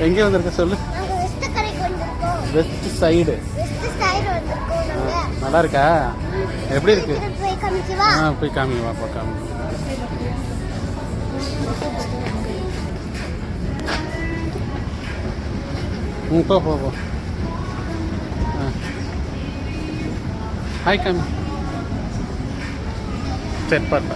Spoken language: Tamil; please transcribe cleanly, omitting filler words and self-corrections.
எங்கே வந்திருக்க சொல்லு. West side. நல்லா இருக்கா? எப்படி இருக்கு? போய் காமிங்க வாப்பா, காமிங்க. போ போ போ. ஹாய் காமி. சரி பார்த்தா